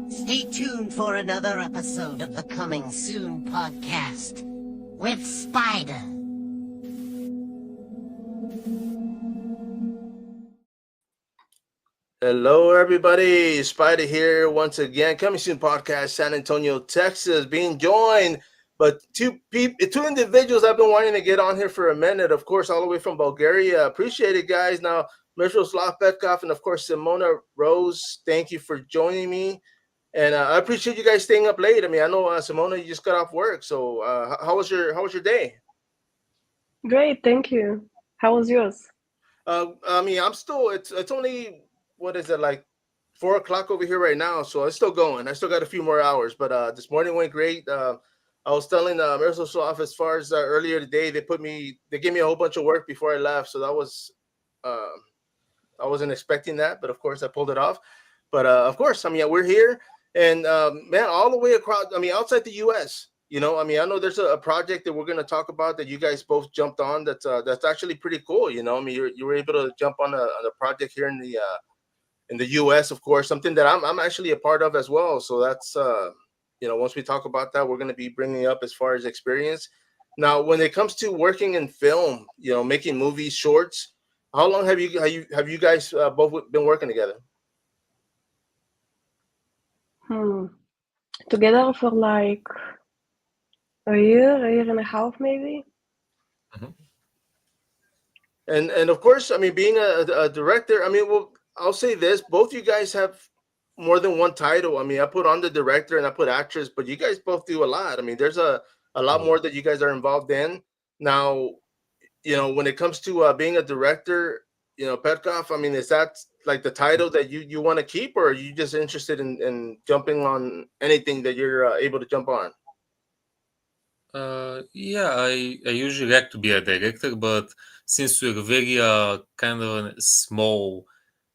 Stay tuned for another episode of the Coming Soon podcast with Spider. Hello, everybody. Spider here once again. Coming Soon podcast, San Antonio, Texas, being joined by two individuals I've been wanting to get on here for a minute. Of course, all the way from Bulgaria. Appreciate it, guys. Now, Miroslav Petkov and, of course, Simone Rose. Thank you for joining me. And I appreciate you guys staying up late. I mean, I know, Simona, you just got off work. So how was your day? Great, thank you. How was yours? I mean, I'm still, it's only, what is it, like 4 o'clock over here right now. So it's still going. I still got a few more hours, but this morning went great. I was telling Miroslav as far as earlier today, they gave me a whole bunch of work before I left. So that was, I wasn't expecting that, but of course I pulled it off. But of course, I mean, we're here and man, all the way across, I mean, outside the US, you know, I mean, I know there's a project that we're going to talk about that you guys both jumped on. That's actually pretty cool. You know, I mean, you were able to jump on a project here in the US, of course, something that I'm actually a part of as well. So that's, you know, once we talk about that, we're going to be bringing up as far as experience. Now, when it comes to working in film, you know, making movies, shorts, how long have you guys both been working together? Together for like a year and a half, maybe. Mm-hmm. And of course, I mean, being a director, I mean, well, I'll say this: both you guys have more than one title. I mean, I put on the director and I put actress, but you guys both do a lot. I mean, there's a lot more that you guys are involved in. Now, you know, when it comes to being a director, you know, Petkov, I mean, is that like the title that you want to keep, or are you just interested in jumping on anything that you're able to jump on? Yeah, I usually like to be a director, but since we're very kind of a small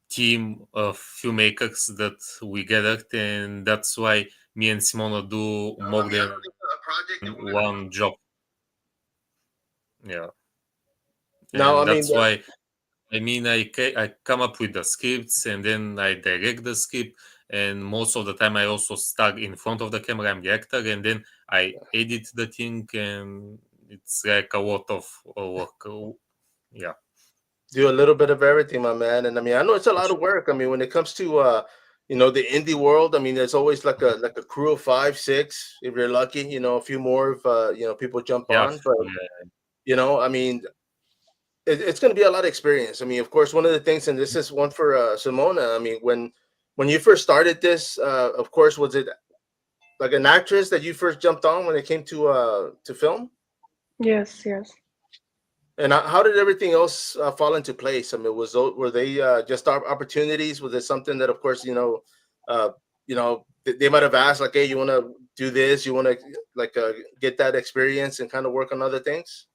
team of filmmakers that we gathered, and that's why me and Simona do more than one job. Yeah, Now, I and mean, that's why I come up with the scripts and then I direct the script, and most of the time I also start in front of the camera. I'm the actor, and then I edit the thing, and it's like a lot of work. Yeah, do a little bit of everything, my man. And I mean, I know it's a lot of work. I mean, when it comes to you know, the indie world, I mean, there's always like a crew of 5, 6, if you're lucky. You know, a few more if you know, people jump yeah, on. But yeah. you know, I mean, it's going to be a lot of experience. I mean, of course, one of the things, and this is one for Simona. I mean, when you first started this, of course, was it like an actress that you first jumped on when it came to film? Yes. And how did everything else fall into place? I mean, were they just opportunities? Was it something that, of course, uh, they might have asked like, "Hey, you want to do this? You want to like get that experience and kind of work on other things?"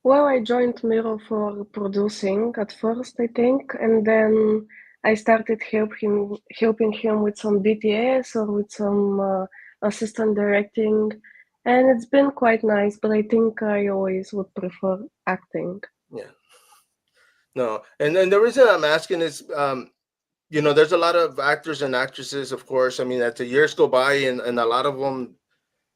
Well, I joined Miro for producing at first, I think, and then I started helping him with some BTS or with some assistant directing, and it's been quite nice. But I think I always would prefer acting. Yeah. No, and then the reason I'm asking is, you know, there's a lot of actors and actresses, of course. I mean, as the years go by, and a lot of them,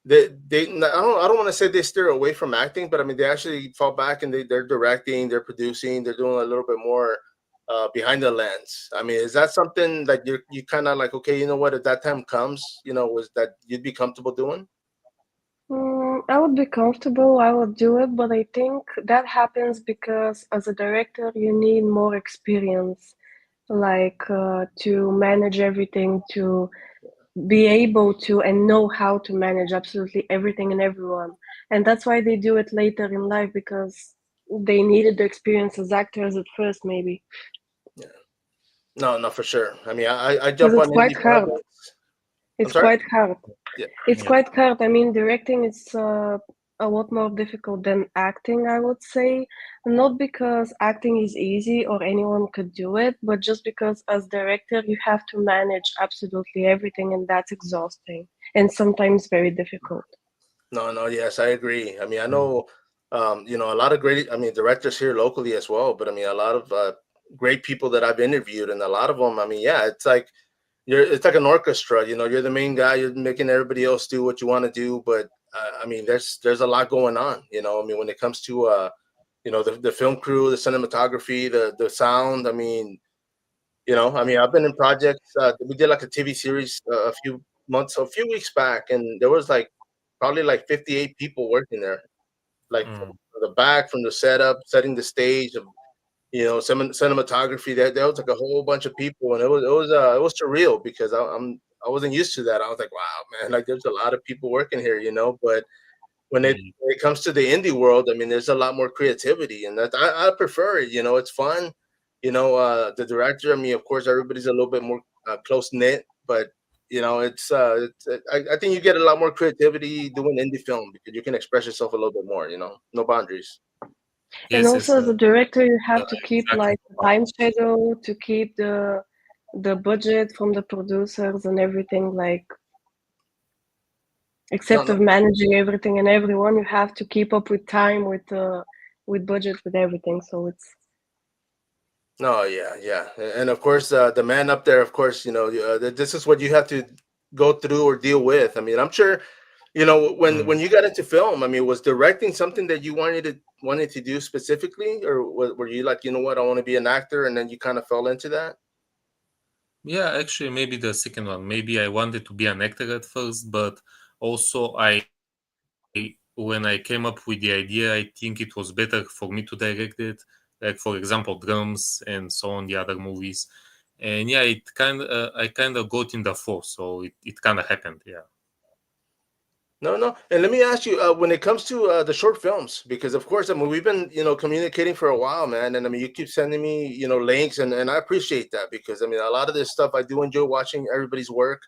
I don't want to say they steer away from acting, but I mean, they actually fall back and they're directing, they're producing, they're doing a little bit more behind the lens. I mean, is that something that you kind of like, okay, you know what, if that time comes, you know, was that you'd be comfortable doing? I would be comfortable, I would do it, but I think that happens because as a director, you need more experience, like to manage everything, to be able to and know how to manage absolutely everything and everyone. And that's why they do it later in life, because they needed the experience as actors at first, maybe. Yeah. No, for sure. I mean, I Because jump it's on quite indie hard. projects. I'm It's sorry. quite hard. Yeah. It's Yeah. quite hard. I mean, directing is a lot more difficult than acting, I would say. Not because acting is easy or anyone could do it, but just because as director, you have to manage absolutely everything, and that's exhausting and sometimes very difficult. No, yes, I agree. I mean, I know, you know, a lot of great, I mean, directors here locally as well, but I mean, a lot of great people that I've interviewed, and a lot of them, I mean, yeah, it's like, it's like an orchestra. You're the main guy. You're making everybody else do what you want to do. But I mean, there's a lot going on. I mean, when it comes to the film crew, the cinematography, the sound. I mean, I've been in projects. We did like a TV series a few weeks back, and there was like probably like 58 people working there, like from Mm. the back, from the setup, setting the stage, cinematography. There was like a whole bunch of people, and it was surreal because I wasn't used to that. I was like, wow, man, like there's a lot of people working here, But Mm. when it comes to the indie world, I mean, there's a lot more creativity, and that I prefer it. It's fun. The director. I mean, of course, everybody's a little bit more close knit, but I think you get a lot more creativity doing indie film because you can express yourself a little bit more. No boundaries. And Yes, yes, also as a director, you have to keep exactly. like a time schedule to keep the budget from the producers and everything, like No, except no, of managing everything and everyone, you have to keep up with time, with budget, with everything. So it's no, yeah, yeah, and of course, the man up there, of course, this is what you have to go through or deal with. I mean, I'm sure, when Mm. you got into film, I mean, was directing something that you wanted to do specifically, or were you like, you know what, I want to be an actor, and then you kind of fell into that? Yeah, actually, maybe the second one. Maybe I wanted to be an actor at first, but also when I came up with the idea, I think it was better for me to direct it. Like for example, Drums and so on, the other movies. And yeah, I kind of got in the flow, so it kind of happened. Yeah. No, no. And let me ask you, when it comes to the short films, because of course, I mean, we've been, communicating for a while, man. And I mean, you keep sending me, links, and I appreciate that because I mean, a lot of this stuff I do enjoy watching everybody's work.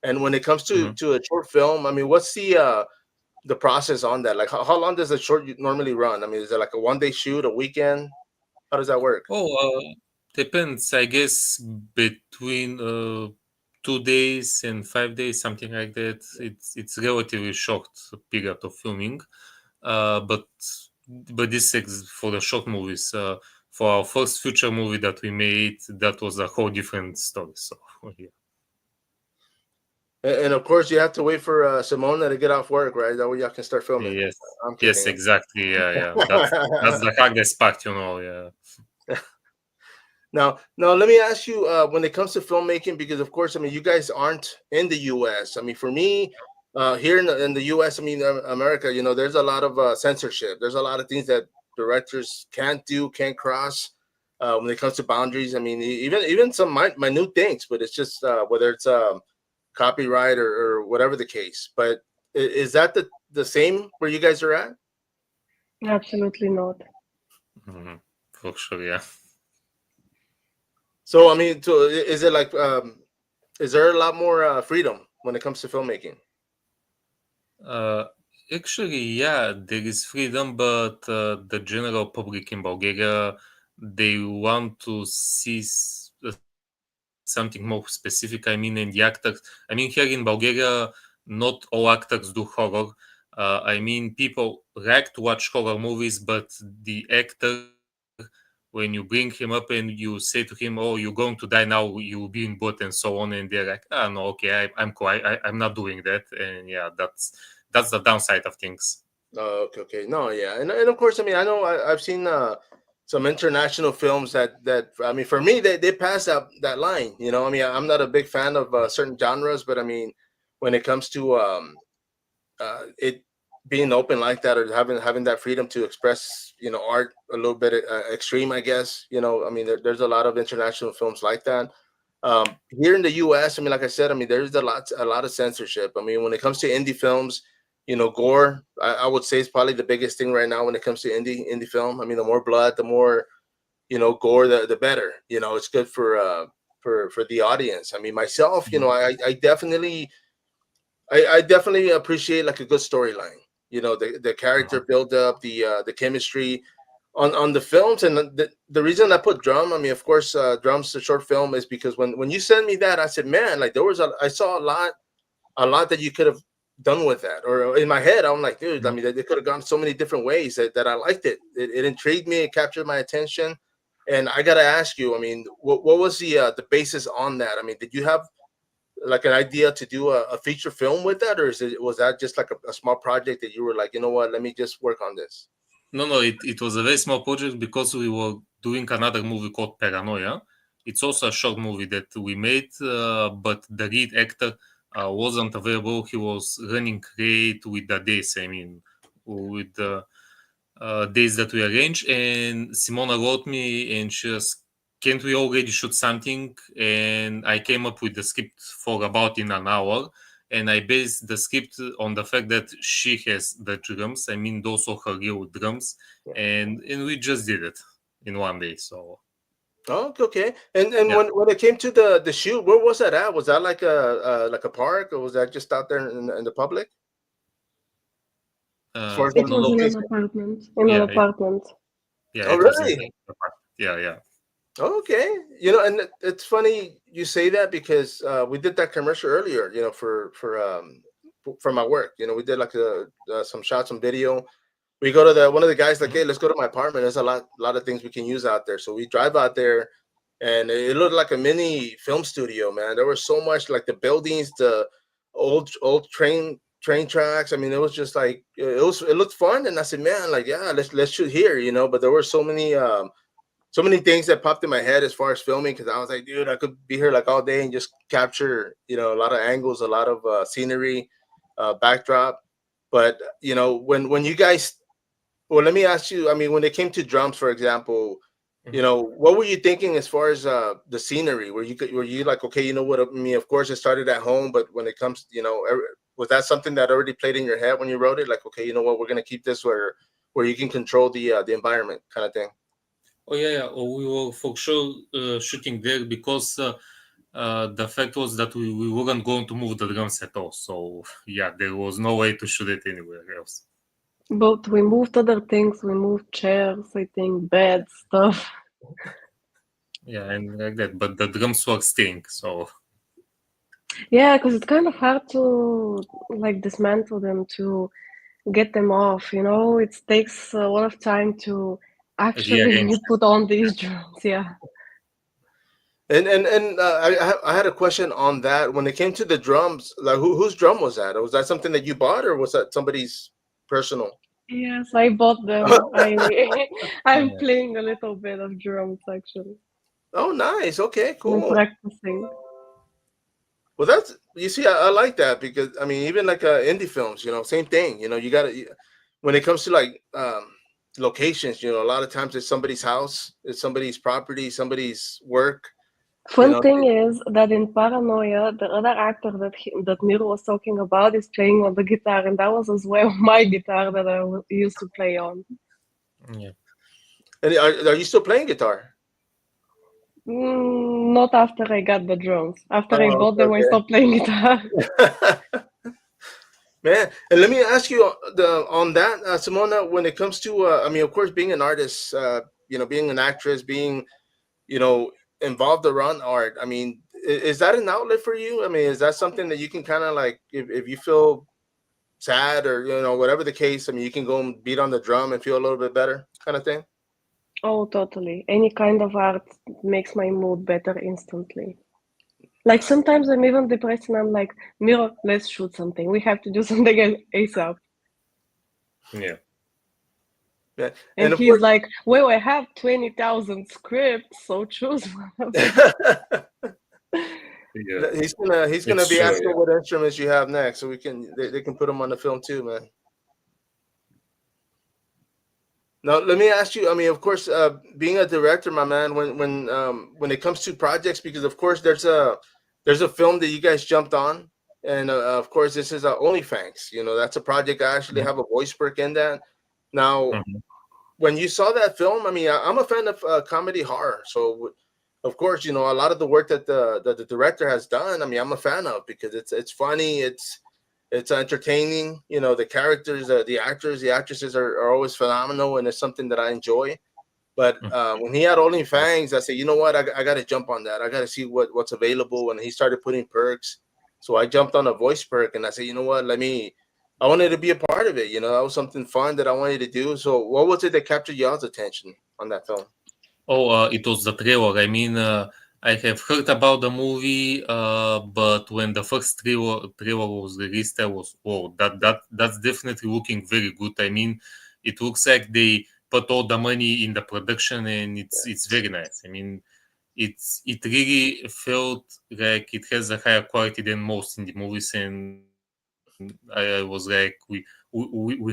And when it comes to Mhm. to a short film, I mean, what's the process on that? Like, how long does a short normally run? I mean, is it like a 1 day shoot, a weekend? How does that work? Oh, depends, I guess, between 2 days and 5 days, something like that. It's relatively short period of filming. But this is for the short movies. For our first feature movie that we made, that was a whole different story. So yeah. And of course, you have to wait for Simona to get off work, right? That way y'all can start filming. Yes, I'm yes, kidding. exactly. Yeah, yeah. That's the hardest part. Yeah. Now, let me ask you, when it comes to filmmaking, because of course, I mean, you guys aren't in the U.S. I mean, for me, here in the U.S., I mean, America, there's a lot of censorship. There's a lot of things that directors can't do, can't cross when it comes to boundaries. I mean, even some minute things, but it's just whether it's copyright or whatever the case. But is that the same where you guys are at? absolutely not. Mhm. For sure. Yeah. So, I mean, is it like, is there a lot more freedom when it comes to filmmaking? Uh, Actually, yeah, there is freedom, but the general public in Bulgaria, they want to see something more specific. I mean, and the actors, I mean, here in Bulgaria, not all actors do horror. I mean, people like to watch horror movies, but the actor, when you bring him up and you say to him, "Oh, you're going to die now, you'll be in boat," and so on, and they're like, "Ah, no, okay, I'm cool. I'm not doing that." And yeah, that's the downside of things. Oh, okay, okay. No, yeah, and of course, I mean, I know I've seen some international films that I mean, for me, they pass that line. I mean, I'm not a big fan of certain genres, but I mean, when it comes to it being open like that or having that freedom to express, art a little bit extreme, I guess. I mean, there's a lot of international films like that. Here in the U.S., I mean, like I said, I mean, there's a lot of censorship. I mean, when it comes to indie films, gore, I would say is probably the biggest thing right now when it comes to indie film. I mean, the more blood, the more gore, the better. It's good for the audience. I mean, myself, Mhm. I definitely appreciate like a good storyline. The Uh-huh. character build up, the chemistry on the films, and the reason I put Drum. I mean, of course, Drum's the short film is because when you sent me that, I said, man, like I saw a lot that you could have done with that. Or in my head, I'm like, dude, I Mhm. mean, they could have gone so many different ways that I liked it. It intrigued me, it captured my attention, and I gotta ask you, I mean, what was the basis on that? I mean, did you have like an idea to do a feature film with that, or was that just like a small project that you were like, you know what, let me just work on this? No, it was a very small project because we were doing another movie called Paranoia. It's also a short movie that we made, but the lead actor wasn't available. He was running late with the days, I mean, with the days that we arranged. And Simona wrote me and she was, can't we already shoot something? And I came up with the script for about in an hour. And I based the script on the fact that she has the drums. I mean, those are her real drums, Yeah. and we just did it in one day. So Oh, okay. And yeah, when it came to the shoot, where was that at? Was that like a park, or was that just out there in the public? As far as It the was in an location. apartment. In an yeah, apartment. Oh, it was in really? yeah. Okay. And it's funny you say that because we did that commercial earlier. For my work. We did like some shots, some video. We go to one of the guys like, hey, let's go to my apartment. There's a lot of things we can use out there. So we drive out there, and it looked like a mini film studio, man. There was so much, like the buildings, the old train tracks. I mean, it was just like it looked fun, and I said, man, like, yeah, let's shoot here, But there were so many things that popped in my head as far as filming, because I was like, dude, I could be here like all day and just capture, a lot of angles, a lot of scenery, backdrop. But when you guys, well, let me ask you. I mean, when it came to drums, for example, what were you thinking as far as the scenery? Were you like, okay, you know what? I mean, of course, it started at home, but when it comes, was that something that already played in your head when you wrote it? Like, okay, you know what? We're gonna keep this where you can control the environment, kind of thing. Oh yeah. Oh, we were for sure shooting there because the fact was that we weren't going to move the drums at all. So yeah, there was no way to shoot it anywhere else. But we moved other things. We moved chairs, I think, beds, stuff. Yeah, and like that. But the drums were staying. So Yeah, because it's kind of hard to like dismantle them, to get them off. It takes a lot of time to actually rearrange. put on these drums. Yeah. I had a question on that. When it came to the drums, like whose drum was that? Was that something that you bought, or was that somebody's personal? Yes, I bought them. I'm Yeah. playing a little bit of drums actually. Oh, nice. Okay, I'm cool. practicing. Well, you see, I like that because I mean, even like indie films, same thing. You got to when it comes to like locations, a lot of times it's somebody's house, it's somebody's property, somebody's work. You Fun know, thing is that in Paranoia, the other actor that Miro was talking about is playing on the guitar, and that was as well my guitar that I used to play on. Yeah. and are you still playing guitar? Not after I got the drums. After I Oh, bought them, I okay. stopped playing guitar. Man, and let me ask you on that, Simona. When it comes to, I mean, of course, being an artist, being an actress, being, you know, involved around art. I mean, is that an outlet for you? I mean, is that something that you can kind of like, if you feel sad or whatever the case? I mean, you can go and beat on the drum and feel a little bit better, kind of thing. Oh, totally. Any kind of art makes my mood better instantly. Like sometimes I'm even depressed and I'm like, Miro, let's shoot something. We have to do something ASAP. Yeah. Yeah, And and of he's course. like, well, I have 20,000 scripts, so choose one. Yeah. He's gonna It's be true. asking what instruments you have next, so they can put them on the film too, man. Now let me ask you. I mean, of course, being a director, my man, when it comes to projects, because of course there's a film that you guys jumped on, and of course this is OnlyFans. That's a project I actually Yeah. have a voice perk in that. Now, Mhm. when you saw that film, I mean, I'm a fan of comedy horror, so of course, a lot of the work that the director has done. I mean, I'm a fan of because it's funny, it's entertaining. The characters, the actors, the actresses are always phenomenal, and it's something that I enjoy. But Mhm. when he had OnlyFans, I said, you know what, I got to jump on that. I got to see what's available. And he started putting perks, so I jumped on a voice perk, and I said, you know what, I wanted to be a part of it. That was something fun that I wanted to do. So, what was it that captured y'all's attention on that film? Oh, it was the trailer. I mean, I have heard about the movie, but when the first trailer was released, I was, whoa, that's definitely looking very good. I mean, it looks like they put all the money in the production, and it's very nice. I mean, it really felt like it has a higher quality than most indie movies, and I was like, we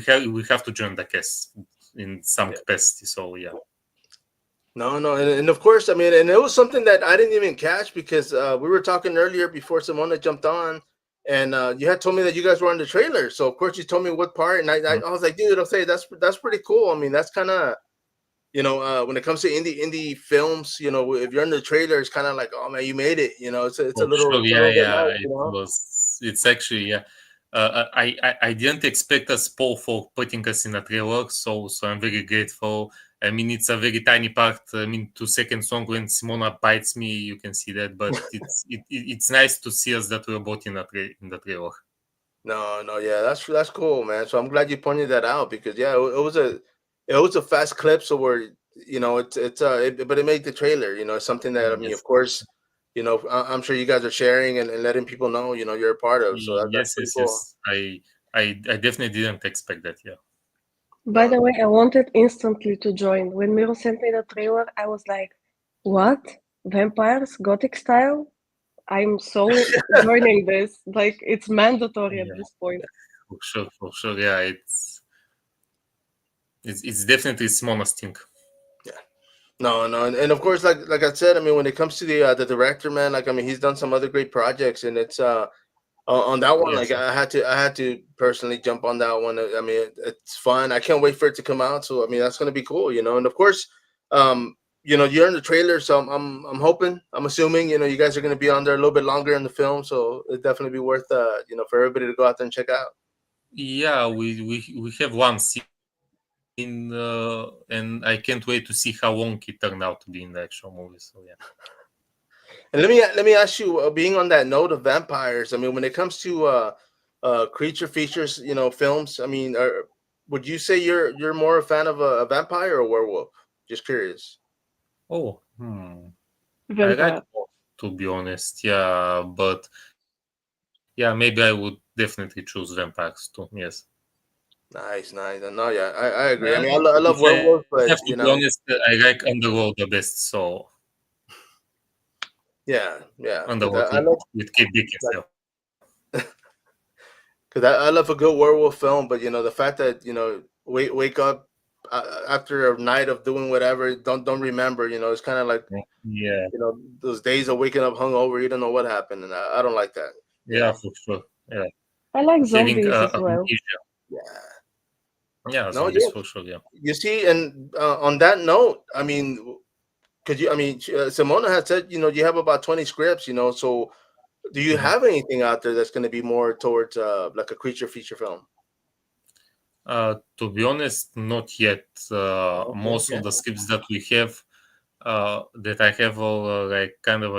have to join the cast in some capacity. So yeah. No, and of course, I mean, and it was something that I didn't even catch because we were talking earlier before Simona jumped on, and you had told me that you guys were on the trailer. So of course, you told me what part, and I was like, dude, I'll say that's pretty cool. I mean, that's kind of, when it comes to indie films, if you're in the trailer, it's kind of like, oh man, you made it. It's a Oh, little, sure. it's a Yeah, little bit yeah. nice, It was. It's actually, yeah. I didn't expect us Paul for putting us in a trailer, so I'm very grateful. I mean, it's a very tiny part. I mean, 2 second song when Simona bites me, you can see that. But it's nice to see us that we're both in the trailer. No, yeah, that's cool, man. So I'm glad you pointed that out because yeah, it was a fast clip, so but it made the trailer. It's something that I mean, of Yes, course, I'm sure you guys are sharing and letting people know, you're a part of. So that's yes, pretty yes, cool. yes. I definitely didn't expect that. Yeah. By No, the way, I wanted instantly to join. When Miro sent me the trailer, I was like, what? Vampires? Gothic style? I'm so joining this. Like, it's mandatory at Yeah, this point. for sure, for sure. Yeah, it's definitely Simona's thing. yeah. No, and of course, like I said, I mean, when it comes to the director, man, like I mean, he's done some other great projects, and it's on that one, like Yes, yes. I had to personally jump on that one. I mean, it's fun. I can't wait for it to come out. So I mean, that's gonna be cool. And of course, you're in the trailer, so I'm hoping, I'm assuming, you guys are gonna be on there a little bit longer in the film. So it'd definitely be worth for everybody to go out there and check out. Yeah, we have one scene, and I can't wait to see how long it turned out to be in the actual movie. So yeah. And let me ask you, being on that note of vampires, I mean, when it comes to creature features, films, I mean, would you say you're more a fan of a vampire or a werewolf? Just curious. Oh, I like Vampire. both, to be honest. Yeah, but yeah, maybe I would definitely choose vampires too. Yes. Nice. No, yeah, I agree. I Uh, mean, I if love I werewolves, have but to be honest, I like Underworld the best. So yeah, because Underworld I love with Kate Beckinsale. because I love a good werewolf film. But the fact that wake up after a night of doing whatever, don't remember. It's kind of like Yeah, those days of waking up hungover. You don't know what happened, and I don't like that. You yeah, know. for sure. Yeah, I like having zombies as well. amnesia. Yeah. Yeah, No, zombies yeah. for sure. Yeah. You see, and on that note, I mean, could you? I mean, Simona had said, you have about 20 scripts. So do you Mhm. have anything out there that's going to be more towards like a creature feature film? To be honest, not yet. Okay, Most yeah, of the scripts that we have, that I have, all like kind of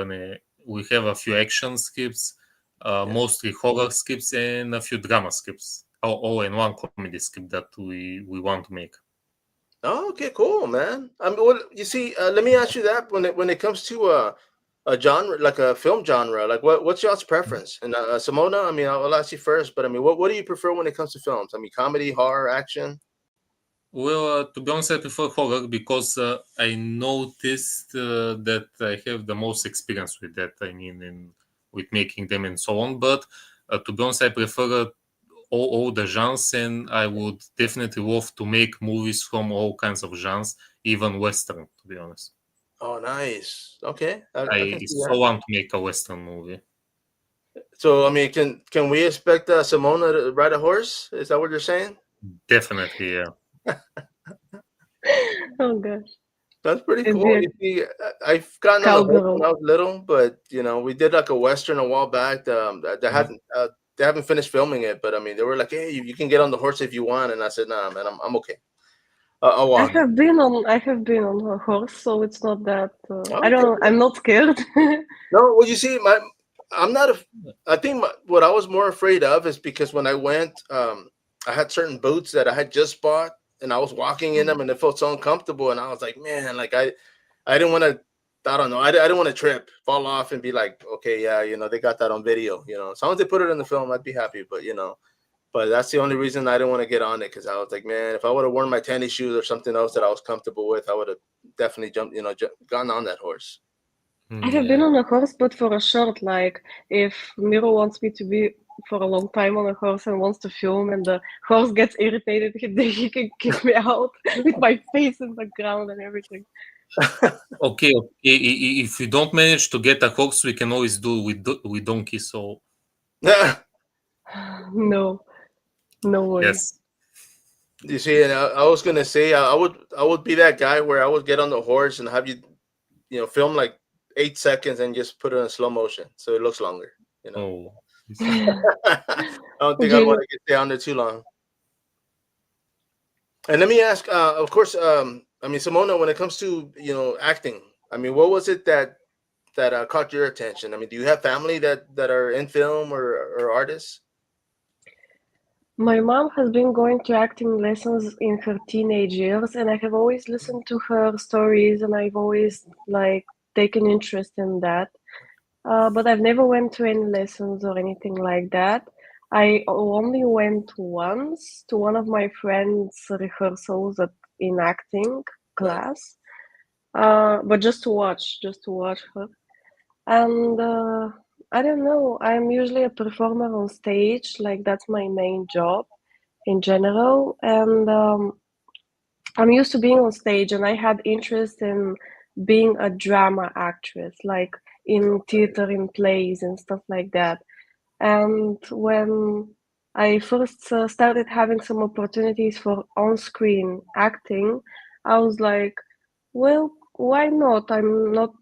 we have a few action scripts, yeah. mostly horror scripts, and a few drama scripts. All in one comedy script that we want to make. Oh, okay, cool, man. I mean, what you see? Let me ask you that when it comes to a genre, like a film genre, like what's y'all's preference? And Simona, I mean, I'll ask you first, but I mean, what do you prefer when it comes to films? I mean, comedy, horror, action. Well, to be honest, I prefer horror because I noticed that I have the most experience with that. I mean, with making them and so on. But to be honest, I prefer all the genres, and I would definitely love to make movies from all kinds of genres, even Western. To be honest, Oh, nice. Okay, I I can see so that. want to make a Western movie. So, I mean, can we expect Simona to ride a horse? Is that what you're saying? Definitely, yeah. Oh gosh. That's pretty And be cool. a You see, I've gotten on the horse when cowgirl. I was little, but we did like a western a while back. Mhm. They haven't finished filming it, but I mean, they were like, "Hey, you can get on the horse if you want," and I said, "Nah, man, I'm okay. I'll walk." I have been on a horse, so it's not that I Okay. don't I'm not scared. No, well, you see, I'm not a. I think what I was more afraid of is because when I went, I had certain boots that I had just bought, and I was walking in them, and it felt so uncomfortable, and I was like, man, like I didn't want to. I don't know. I didn't want to trip, fall off, and be like, okay, yeah, they got that on video. As long as they put it in the film, I'd be happy. But that's the only reason I didn't want to get on it, because I was like, man, if I would have worn my tennis shoes or something else that I was comfortable with, I would have definitely jumped, gotten on that horse. I have been on a horse, but for a short. Like if Miro wants me to be for a long time on a horse and wants to film, and the horse gets irritated, he can kick me out with my face in the ground and everything. Okay. If we don't manage to get a horse, we can always do with donkey. So No way. yes. You see, and I was gonna say I would be that guy where I would get on the horse and have you film like 8 seconds and just put it in slow motion so it looks longer. Oh. I don't think I'd want to get down there too long. And let me ask, of course, Simona, when it comes to acting, what was it that caught your attention? Do you have family that are in film or artists? My mom has been going to acting lessons in her teenage years, and I have always listened to her stories, and I've always taken interest in that. But I've never went to any lessons or anything like that. I only went once to one of my friends' rehearsals in acting class, but just to watch her. And I don't know, I'm usually a performer on stage, that's my main job in general. And I'm used to being on stage, and I had interest in being a drama actress, like in theater, in plays, and stuff like that. And when I first started having some opportunities for on screen acting, I was like, well, why not?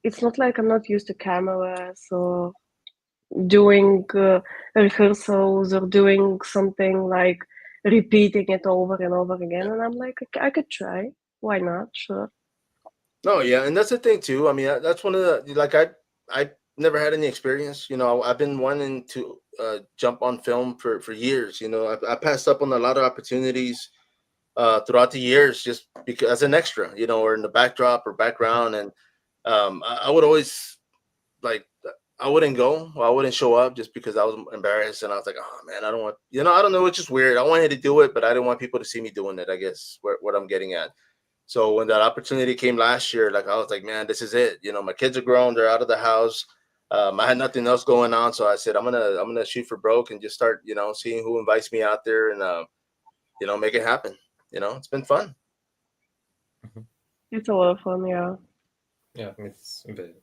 It's not like I'm not used to cameras or doing rehearsals or doing something like repeating it over and over again. And I'm like, I could try. Why not? Sure. No, yeah, and that's the thing too. That's one of the I never had any experience. I've been wanting to jump on film for years. I passed up on a lot of opportunities throughout the years just because as an extra, or in the backdrop or background, and I would always like I wouldn't go, or I wouldn't show up just because I was embarrassed, and I was like, oh man, I don't want, I don't know, it's just weird. I wanted to do it, but I didn't want people to see me doing it. I guess what I'm getting at. So when that opportunity came last year, I was like, man, this is it. My kids are grown; they're out of the house. I had nothing else going on, so I said, I'm gonna shoot for broke and just start, seeing who invites me out there and make it happen. It's been fun. It's a lot of fun, yeah. Yeah, it's very.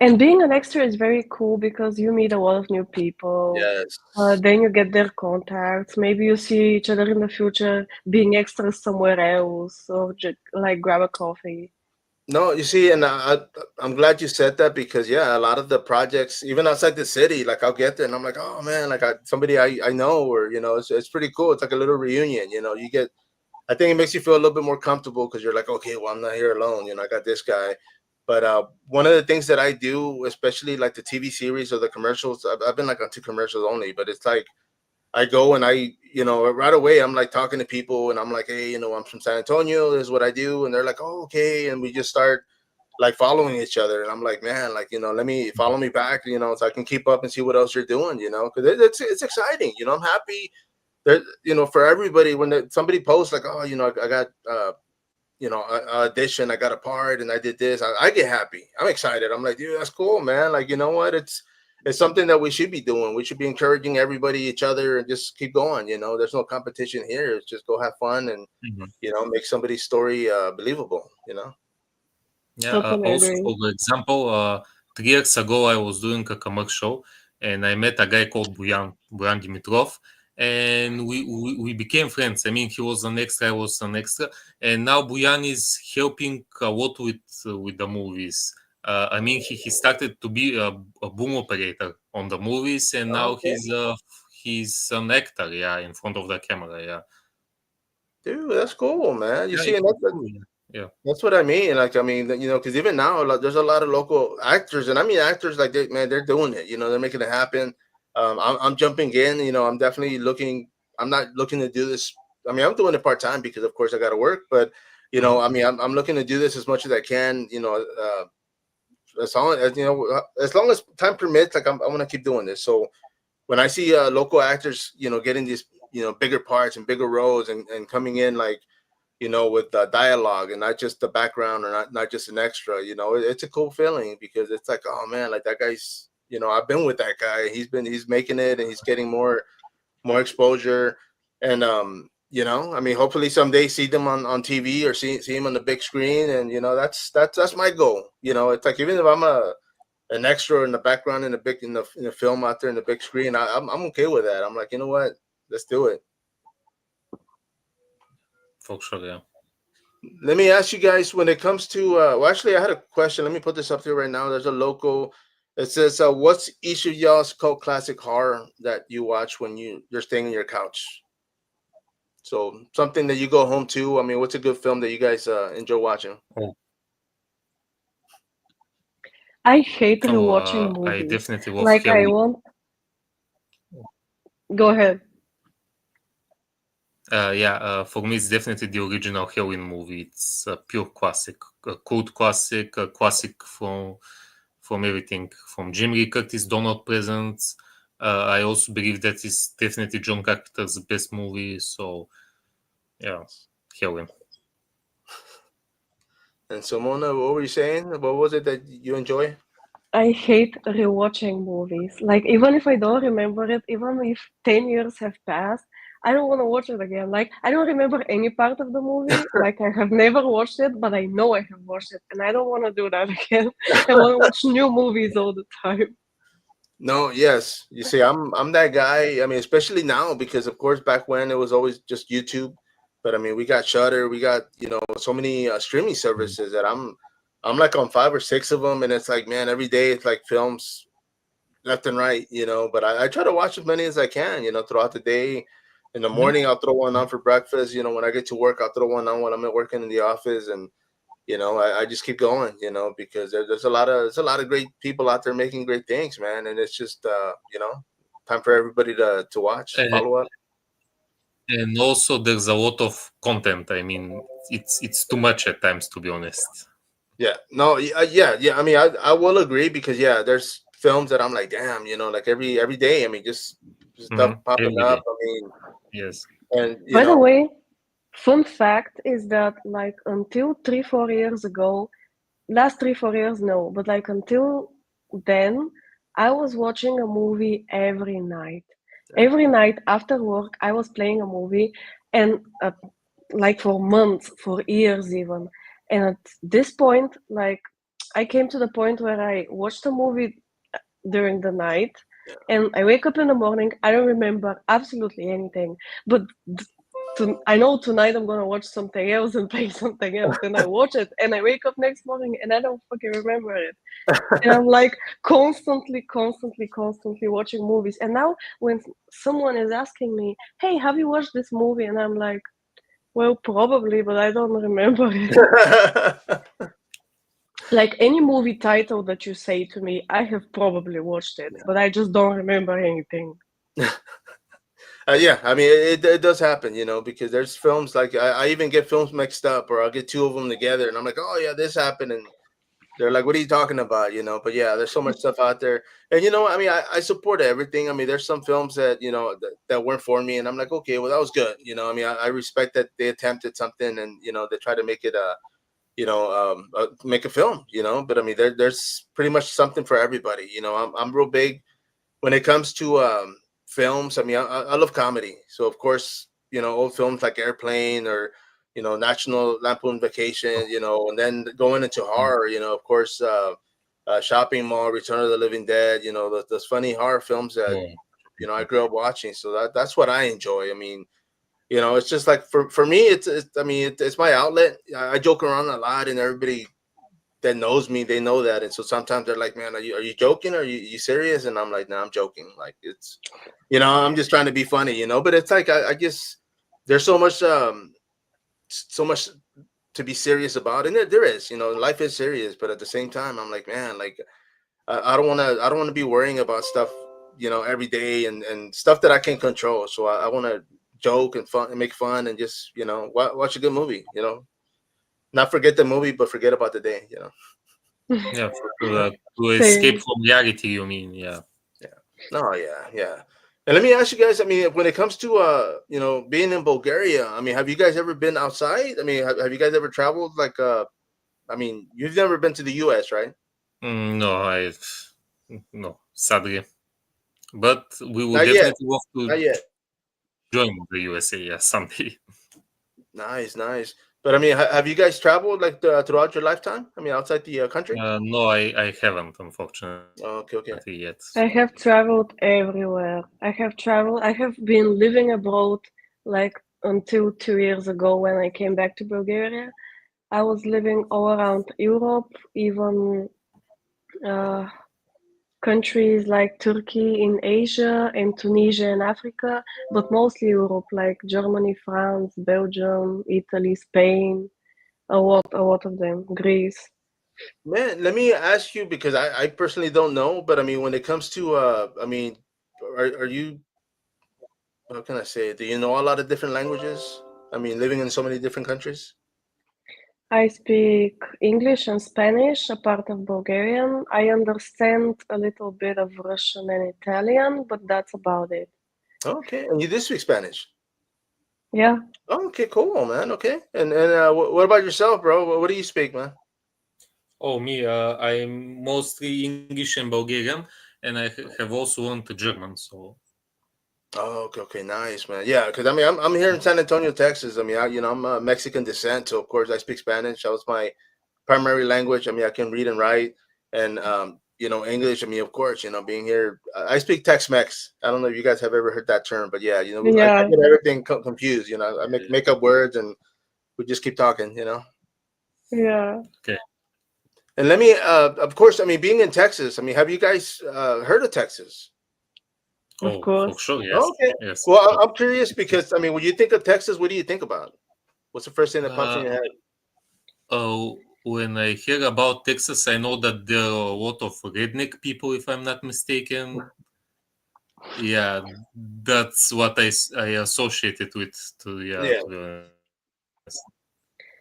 And being an extra is very cool because you meet a lot of new people. Yes. Then you get their contacts. Maybe you see each other in the future being extras somewhere else, or just grab a coffee. No, you see, and I'm glad you said that because yeah, a lot of the projects, even outside the city, I'll get there and I'm like, oh man, somebody I know, or it's pretty cool. It's like a little reunion. You get, I think it makes you feel a little bit more comfortable because you're like, okay, well, I'm not here alone. I got this guy. But one of the things that I do, especially like the TV series or the commercials, I've been on 2 commercials only, but it's like I go and right away I'm talking to people and I'm like, hey, I'm from San Antonio. This is what I do, and they're like, oh, okay, and we just start following each other, and I'm like, man, let me follow me back, so I can keep up and see what else you're doing, because it's exciting. I'm happy there, for everybody when somebody posts oh, I got audition, I got a part, and I did this. I get happy. I'm excited. I'm like, dude, that's cool, man. You know what? It's something that we should be doing. We should be encouraging everybody, each other, and just keep going. There's no competition here. It's just go have fun and make somebody's story believable. Yeah. Totally Also, agree. for example, 3 years ago, I was doing a commercial, and I met a guy called Buyan Dimitrov, and we became friends. He was an extra, I was an extra, and now Buyan is helping a lot with the movies. He started to be a boom operator on the movies, and now Okay. he's an actor, yeah, in front of the camera, yeah. Dude, that's cool, man. You Yeah, see, and cool, yeah. that's what I mean. Because even now, there's a lot of local actors, and actors they're doing it. They're making it happen. I'm jumping in. I'm definitely looking. I'm not looking to do this. I'm doing it part time because, of course, I got to work. But I'm looking to do this as much as I can. as long as as long as time permits, like I want to keep doing this. So when I see local actors, getting these bigger parts and bigger roles and coming in like with dialogue and not just the background or not just an extra, it's a cool feeling because it's like, oh man, like that guy's, I've been with that guy. He's making it and he's getting more exposure. And I mean, hopefully someday see them on TV or see him on the big screen. And that's my goal. It's like even if I'm an extra in the background in the film out there in the big screen, I'm okay with that. I'm like, you know what, let's do it. For sure, yeah. Let me ask you guys when it comes to well, actually I had a question. Let me put this up there right now. There's a local. It says, what's each of y'all's cult classic horror that you watch when you're staying on your couch? So something that you go home to. I mean, what's a good film that you guys enjoy watching? I hate rewatching I movies. definitely love Like I Halloween. want. Go ahead. For me, it's definitely the original Halloween movie. It's a pure classic, a cult classic, a classic from everything, from Jim Lee Curtis, Donald Pleasance. I also believe that is definitely John Carpenter's best movie. So, yeah, Halloween. And Simona, what were you saying? What was it that you enjoy? I hate rewatching movies. Like even if I don't remember it, even if 10 years have passed, I don't want to watch it again. Like I don't remember any part of the movie. Like I have never watched it, but I know I have watched it, and I don't want to do that again. I want to watch new movies all the time. No, yes. You see, I'm that guy. I mean, especially now because of course back when it was always just YouTube, but I mean we got Shudder, we got so many streaming services that I'm like on 5 or 6 of them, and it's like man, every day it's like films left and right, But I try to watch as many as I can, throughout the day. In the morning, I'll throw one on for breakfast. When I get to work, I'll throw one on when I'm working in the office, and I just keep going, because there's a lot of great people out there making great things, man. And it's just time for everybody to watch, Uh, follow up. and also, there's a lot of content. I mean, it's too much at times, to be honest. Yeah, no, yeah. I mean, I will agree because there's films that I'm like, damn, like every day. I mean, just stuff popping Every up. day. I mean, Yes. and By the way, fun fact is that like until 3-4 years ago, last 3-4 years no, but like until then, I was watching a movie every night. Every night after work, I was playing a movie, and like for months, for years even. And at this point, like I came to the point where I watched a movie during the night, and I wake up in the morning. I don't remember absolutely anything, but I know tonight I'm gonna watch something else and play something else. Then I watch it, and I wake up next morning and I don't fucking remember it. And I'm like constantly watching movies. And now when someone is asking me, "Hey, have you watched this movie?" and I'm like, "Well, probably, but I don't remember it." Like any movie title that you say to me, I have probably watched it, but I just don't remember anything. Yeah, I mean it does happen, because there's films like I even get films mixed up, or I'll get two of them together, and I'm like, oh yeah, this happened, and they're like, what are you talking about, But yeah, there's so much stuff out there, and I mean, I support everything. I mean, there's some films that that weren't for me, and I'm like, okay, well that was good, I mean, I respect that they attempted something, and they try to make it make a film, But I mean, there's pretty much something for everybody, I'm real big when it comes to films. I mean, I love comedy, so of course, old films like Airplane or National Lampoon Vacation, and then going into horror, of course, Shopping Mall, Return of the Living Dead, those funny horror films that I grew up watching. So that's what I enjoy. I mean, it's just like for me, I mean, it's my outlet. I joke around a lot, and everybody that knows me, they know that. And so sometimes they're like, man, are you joking? Are you serious? And I'm like, no, I'm joking. Like it's, I'm just trying to be funny, but it's like, I guess there's so much to be serious about. And there is, life is serious, but at the same time, I'm like, man, like, I don't want to be worrying about stuff, every day and stuff that I can control. So I want to joke and fun and make fun and just, watch a good movie, not forget the movie, but forget about the day, Yeah, to escape Same. from reality, you mean? Yeah. No, yeah. And let me ask you guys. I mean, when it comes to being in Bulgaria, I mean, have you guys ever been outside? I mean, have you guys ever traveled? Like, I mean, you've never been to the U.S., right? No, no, sadly. But we will Not yet. definitely love to Not yet. join the USA, yeah, someday. Nice. But I mean, have you guys traveled like throughout your lifetime? I mean, outside the country? No, I haven't, unfortunately, Okay. yet. I have traveled everywhere. I have been living abroad like until 2 years ago when I came back to Bulgaria. I was living all around Europe, even uh, countries like Turkey in Asia and Tunisia in Africa, but mostly Europe, like Germany, France, Belgium, Italy, Spain, a lot of them, Greece. Man, let me ask you because I personally don't know, but I mean, when it comes to I mean, are you, how can I say it? Do you know a lot of different languages? I mean, living in so many different countries. I speak English and Spanish, a part of Bulgarian. I understand a little bit of Russian and Italian, but that's about it. Okay, and you do speak Spanish. Yeah, Okay, cool, man. Okay, and what about yourself, bro? What do you speak, man? Oh, me, I'm mostly English and Bulgarian, and I have also learned German. So, Oh, okay, nice, man. Yeah, because I mean, I'm here in San Antonio, Texas. I mean, I'm Mexican descent, so of course I speak Spanish. That was my primary language. I mean, I can read and write, and English. I mean, of course, being here, I speak Tex-Mex. I don't know if you guys have ever heard that term, but yeah, I yeah. get everything confused. I make up words, and we just keep talking. Yeah, okay. And let me, of course, I mean, being in Texas. I mean, have you guys heard of Texas? of Oh, for course. sure, yes, Okay. yes. Well, I'm curious because I mean, when you think of Texas, what do you think about? What's the first thing that pops in Uh, your head? when I hear about Texas, I know that there are a lot of redneck people, if I'm not mistaken. Yeah, that's what I associate it with. Yeah. To be honest.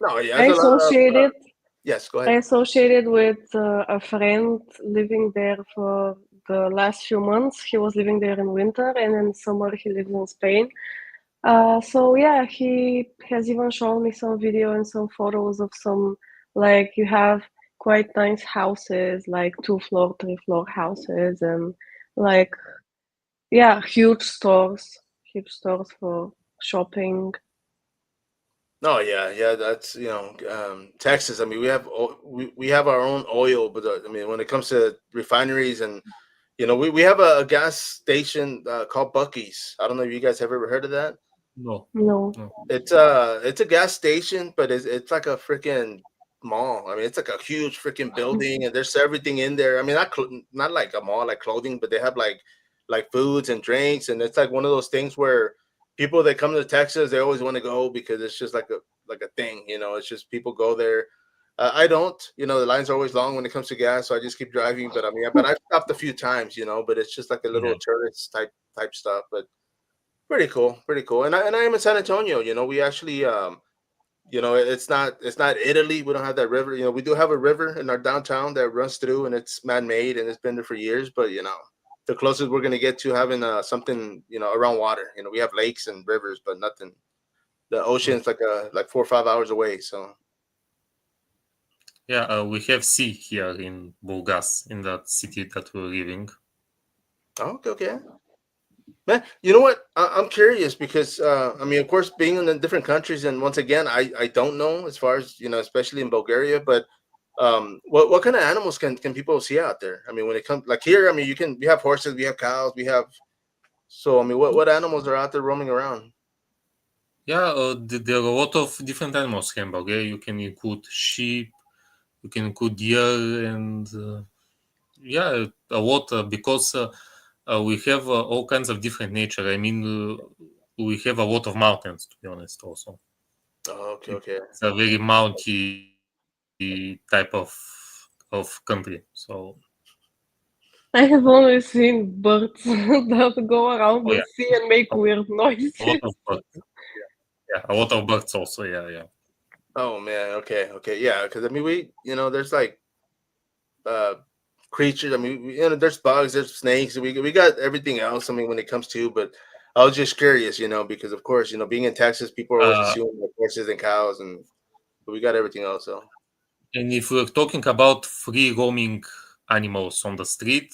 No, yeah, I there's a lot of. associated Yes, go I ahead. associated with a friend living there for the last few months. He was living there in winter, and in summer he lives in Spain. So yeah, he has even shown me some video and some photos of some, like, you have quite nice houses, like 2 floor, 3 floor houses, and like, yeah, huge stores for shopping. No, yeah, that's Texas. I mean, we have our own oil, but I mean, when it comes to refineries and we have a gas station called Bucky's. I don't know if you guys have ever heard of that. No, No. no. It's a gas station, but it's like a freaking mall. I mean, it's like a huge freaking building, and there's everything in there. I mean, not like a mall like clothing, but they have like foods and drinks, and it's like one of those things where people that come to Texas they always want to go because it's just like a thing. It's just people go there. I don't. The lines are always long when it comes to gas, so I just keep driving. But I mean, but I've stopped a few times, but it's just like a little Yeah, tourist type stuff. But pretty cool, pretty cool. And I am in San Antonio. We actually it's not Italy. We don't have that river. We do have a river in our downtown that runs through, and it's man-made, and it's been there for years. But the closest we're gonna get to having something around water. We have lakes and rivers, but nothing. The ocean's like 4 or 5 hours away. So yeah. We have sea here in Burgas, in that city that we're living. okay. Man, you know what? I'm curious because I mean, of course, being in the different countries, and once again, I don't know as far as especially in Bulgaria, but what kind of animals can people see out there? I mean, when it comes like here, I mean, we have horses, we have cows, we have. So I mean, what animals are out there roaming around? Yeah, there are a lot of different animals here in Bulgaria. You can include sheep, you can include deer, and yeah, a lot because we have all kinds of different nature. I mean, we have a lot of mountains, to be honest. Also, Oh, okay. it's a very mounty type of country. So, I have only seen birds that go around oh the yeah, sea and make weird a lot noises. of birds. Yeah, a lot of birds also. Yeah, yeah. Oh man, okay, yeah. Because I mean, there's like uh, creatures. I mean, there's bugs, there's snakes. We got everything else. I mean, when it comes to, but I was just curious, because of course, being in Texas, people are always Uh, assuming like horses and cows, and but we got everything else. So. and if we're talking about free roaming animals on the street,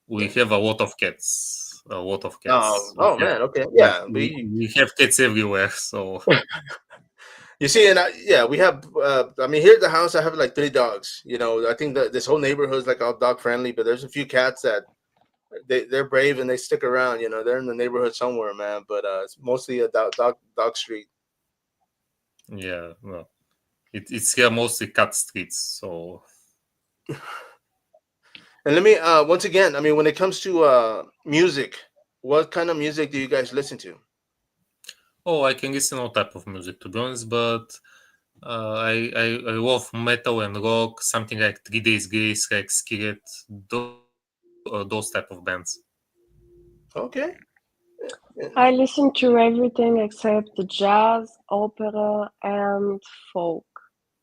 we Yeah. have a lot of cats. A lot of Oh, cats. We oh have man. Okay. we, Yeah. we, we have cats everywhere. So You see, and yeah, we have. I mean, here at the house, I have like 3 dogs. I think that this whole neighborhood is like all dog friendly, but there's a few cats that they're brave and they stick around. They're in the neighborhood somewhere, man. But it's mostly a dog street. yeah, no. It's here mostly cat streets. So And let me once again. I mean, when it comes to music, what kind of music do you guys listen to? I can listen all type of music to be honest, but I love metal and rock, something like 3 Days Grace, like Skillet, those type of bands. Okay. I listen to everything except the jazz, opera, and folk.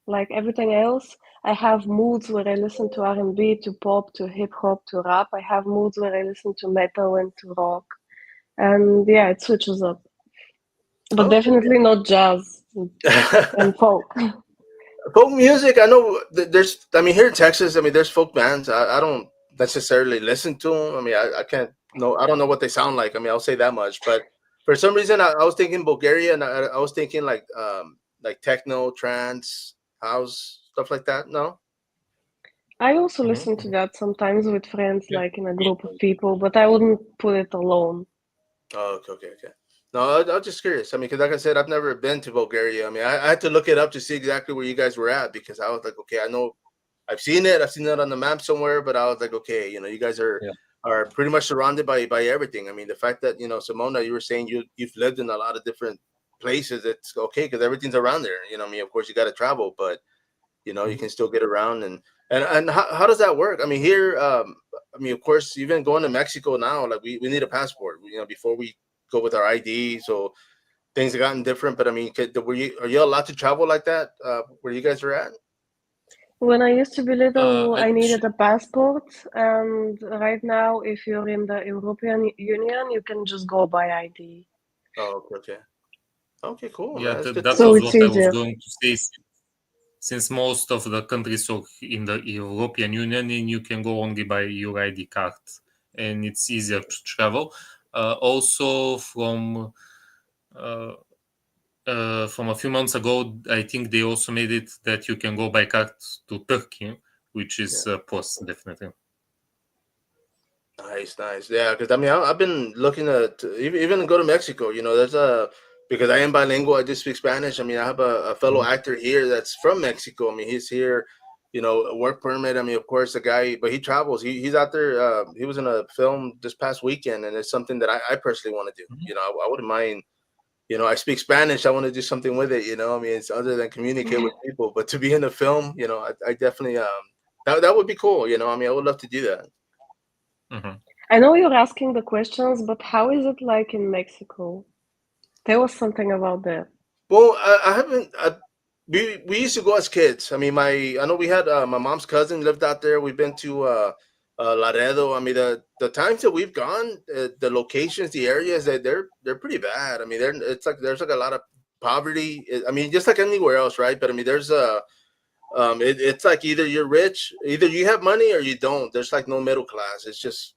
Like everything else, I have moods where I listen to R&B, to pop, to hip hop, to rap. I have moods where I listen to metal and to rock. And yeah, it switches up. But definitely not jazz Okay. and folk. Folk music, I know there's. I mean, here in Texas, I mean, there's folk bands. I don't necessarily listen to them. I mean, I can't know. I don't know what they sound like. I mean, I'll say that much. But for some reason, I was thinking Bulgaria, and I was thinking like techno, trance, house, stuff like that. No. I also Mhm, listen to mhm. that sometimes with friends, Yeah. like in a group of people, but I wouldn't put it alone. Oh, okay. No, I was just curious. I mean, because like I said, I've never been to Bulgaria. I mean, I had to look it up to see exactly where you guys were at because I was like, okay, I know I've seen it. I've seen it on the map somewhere, but I was like, okay, you guys Yeah. are pretty much surrounded by everything. I mean, the fact that Simona, you were saying you've lived in a lot of different places. It's okay because everything's around there. I mean, of course, you got to travel, but you Mhm. can still get around and how does that work? I mean, here, I mean, of course, even going to Mexico now, like we need a passport. Before we go with our ID, so things have gotten different. But I mean, are you allowed to travel like that where you guys are at? When I used to be little, I needed Actu- a passport, and right now, if you're in the European Union, you can just go by ID. Oh, okay, cool, yeah, man. It's good to that So know. was it's what I was easier. going to say. Since most of the countries are in the European Union, and you can go only by your ID card, and it's easier to travel. Also, uh, from a few months ago, I think they also made it that you can go by card to Turkey, which is Yeah. a plus, definitely. Nice. Yeah, because I mean, I've been looking at even go to Mexico. There's a because I am bilingual. I do speak Spanish. I mean, I have a fellow Mhm. actor here that's from Mexico. I mean, he's here. A work permit. I mean, of course, the guy, but he travels. He's out there. He was in a film this past weekend, and it's something that I personally want to do. Mhm. I wouldn't mind. I speak Spanish. I want to do something with it. I mean, it's other than communicate with people, but to be in a film, I definitely that would be cool. I mean, I would love to do that. Mhm. I know you're asking the questions, but how is it like in Mexico? There was something about that. Well, I haven't. We used to go as kids. I mean, I know we had my mom's cousin lived out there. We've been to Laredo. I mean, the times that we've gone, the locations, the areas that they're pretty bad. I mean, it's like there's like a lot of poverty. I mean, just like anywhere else, right? But I mean, there's it's like either you're rich, either you have money or you don't. There's like no middle class. It's just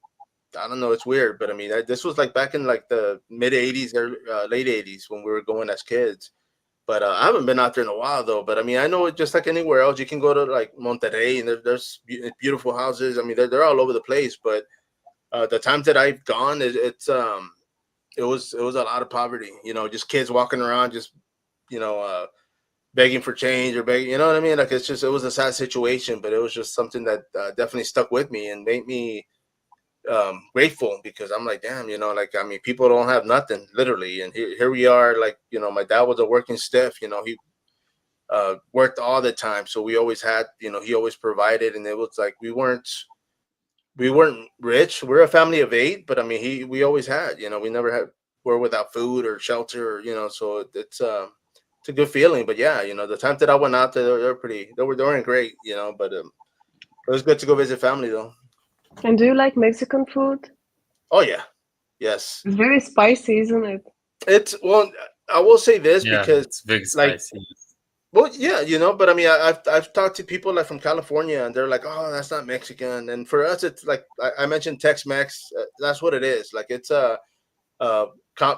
I don't know. It's weird, but I mean, this was like back in like the mid '80s or late '80s when we were going as kids. But I haven't been out there in a while though. But I mean, I know it just like anywhere else, you can go to like Monterrey and there's beautiful houses. I mean, they're all over the place. But the times that I've gone, it was a lot of poverty. Just kids walking around, just you know, begging for change or begging. You know what I mean? Like it was a sad situation, but it was just something that definitely stuck with me and made me grateful because I'm like, damn, like I mean, people don't have nothing literally, and here we are. Like my dad was a working stiff. He worked all the time, so we always had, he always provided, and it was like we weren't rich. We're a family of 8, but I mean, we always had, we never had were without food or shelter, or, so it's a good feeling. But yeah, the times that I went out there, they were pretty, they weren't great, but It was good to go visit family though. And do you like Mexican food? Oh yeah, yes. It's very spicy, isn't it? It's well, I will say this Yeah, because it's very like, spicy. well, yeah, but I mean, I've talked to people like from California, and they're like, "Oh, that's not Mexican." And for us, it's like I mentioned Tex-Mex. That's what it is. Like it's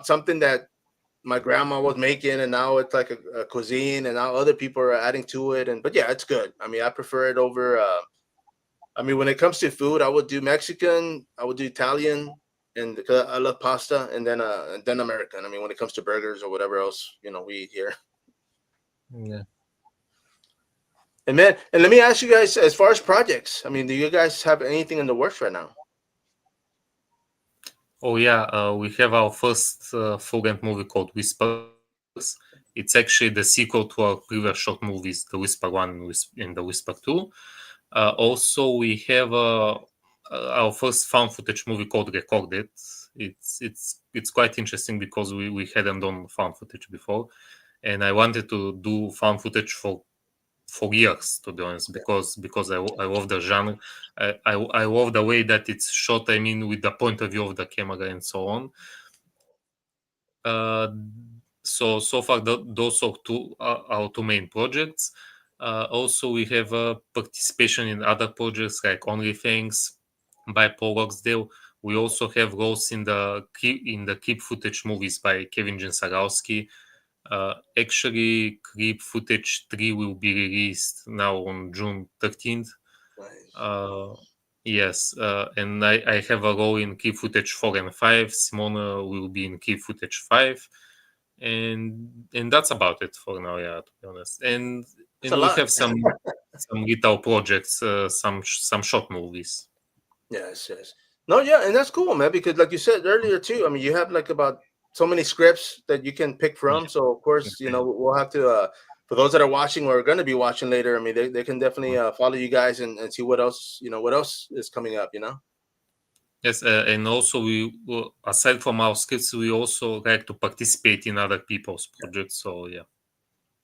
something that my grandma was making, and now it's like a cuisine, and now other people are adding to it. And but yeah, it's good. I mean, I prefer it over. I mean, when it comes to food, I would do Mexican, I would do Italian, and because I love pasta, and then American. I mean, when it comes to burgers or whatever else we eat here. Yeah. And man, and let me ask you guys, as far as projects, I mean, do you guys have anything in the works right now? Oh yeah, we have our first full-length movie called Whispers. It's actually the sequel to our previous short movies, The Whisper One and The Whisper Two. Also, we have our first found footage movie called Recorded. It's quite interesting because we hadn't done found footage before, and I wanted to do found footage for years, to be honest, because I love the genre. I love the way that it's shot. I mean, with the point of view of the camera and so on. Uh, so far, those are our two main projects. Also, we have participation in other projects like OnlyFans by Paul Oxdale. We also have roles in the clip footage movies by Kevin Jensarowski. Actually, clip footage 3 will be released now on June 13th. Nice. Yes, and I have a role in clip footage 4 and 5. Simona will be in clip footage 5. And that's about it for now, yeah, to be honest. It's a And we lot. have some little projects, some short movies. Yes, yes. No, yeah, and that's cool, man. Because like you said earlier too, I mean, you have like about so many scripts that you can pick from. Yeah. So of course, Okay. we'll have to. For those that are watching or are going to be watching later, I mean, they can definitely follow you guys and see what else what else is coming up. Yes, and also aside from our skills, we also like to participate in other people's projects. So yeah.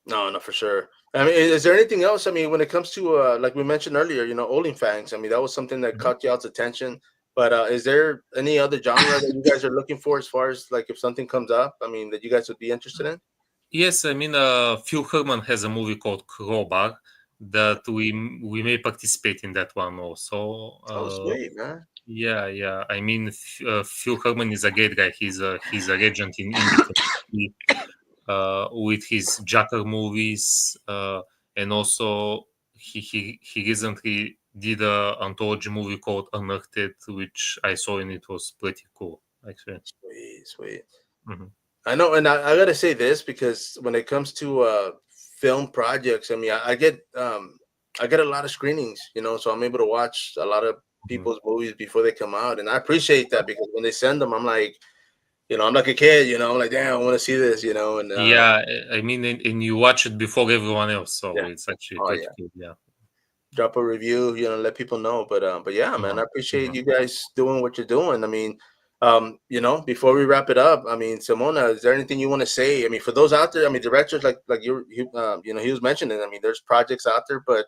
No, no, for sure. I mean, is there anything else? I mean, when it comes to like we mentioned earlier, OnlyFans. I mean, that was something that Mhm. caught y'all's attention. But is there any other genre that you guys are looking for as far as like if something comes up? I mean, that you guys would be interested in? Yes, I mean, Phil Herman has a movie called Crowbar that we may participate in that one also. Oh, sweet, man. Yeah, yeah. I mean, Phil Herman is a great guy. He's a legend in indie comedy, with his Jacker movies, and also he recently did a anthology movie called Unearthed, which I saw and it was pretty cool actually. Sweet, sweet. Mhm. I know, and I gotta say this because when it comes to film projects, I mean, I get a lot of screenings, so I'm able to watch a lot of Mhm. people's movies before they come out, and I appreciate that because when they send them, I'm like, I'm like a kid, I'm like, damn, I want to see this, and Yeah, I mean, and you watch it before everyone else, so yeah, it's actually oh pretty yeah, cool. Yeah. drop a review, let people know. But yeah, man, Mhm. I appreciate Mhm. you guys doing what you're doing. I mean, before we wrap it up, I mean, Simona, is there anything you want to say? I mean, for those out there, I mean, directors like he was mentioning. I mean, there's projects out there, but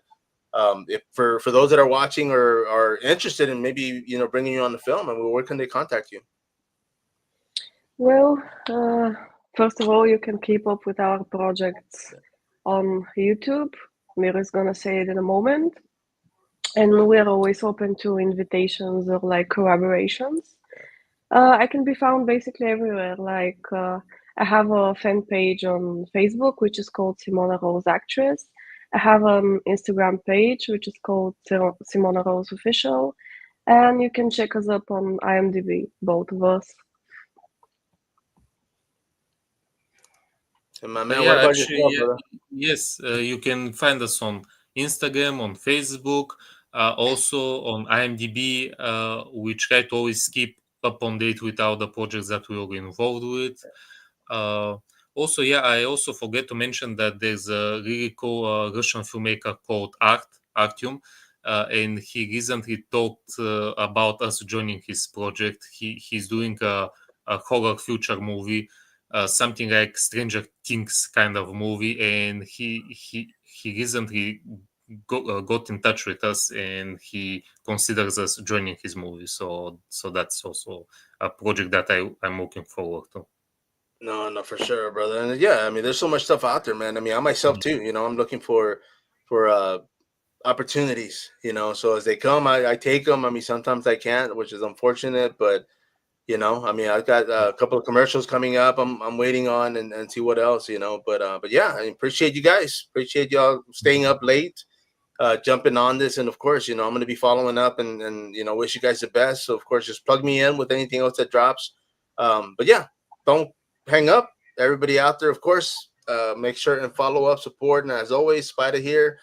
if for those that are watching or are interested in maybe bringing you on the film, I mean, where can they contact you? Well, first of all, you can keep up with our projects on YouTube. Miro is gonna say it in a moment. And we're always open to invitations or like collaborations. I can be found basically everywhere. Like, I have a fan page on Facebook, which is called Simone Rose Actress. I have an Instagram page, which is called Simone Rose Official. And you can check us up on IMDb, both of us. And my man, what Yeah, about actually, yourself, brother? yes, you can find us on Instagram, on Facebook, also on IMDb. We try to always keep up on date with all the projects that we are involved with. Uh, Also, yeah, I also forget to mention that there's a really cool Russian filmmaker called Artyom, and he recently talked about us joining his project. He's doing a horror future movie, something like Stranger Things kind of movie, and he recently got in touch with us, and he considers us joining his movie. So that's also a project that I'm looking forward to. No, for sure, brother. And yeah, I mean, there's so much stuff out there, man. I mean, I myself too. I'm looking for opportunities. So as they come, I take them. I mean, sometimes I can't, which is unfortunate, but I mean, I've got a couple of commercials coming up. I'm waiting on and see what else. But yeah, I appreciate you guys. Appreciate y'all staying up late, jumping on this, and of course, I'm going to be following up and wish you guys the best. So of course, just plug me in with anything else that drops. But yeah, don't hang up. Everybody out there, of course, make sure and follow up, support, and as always, Spider here.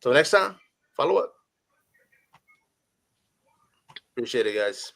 Till next time, follow up. Appreciate it, guys.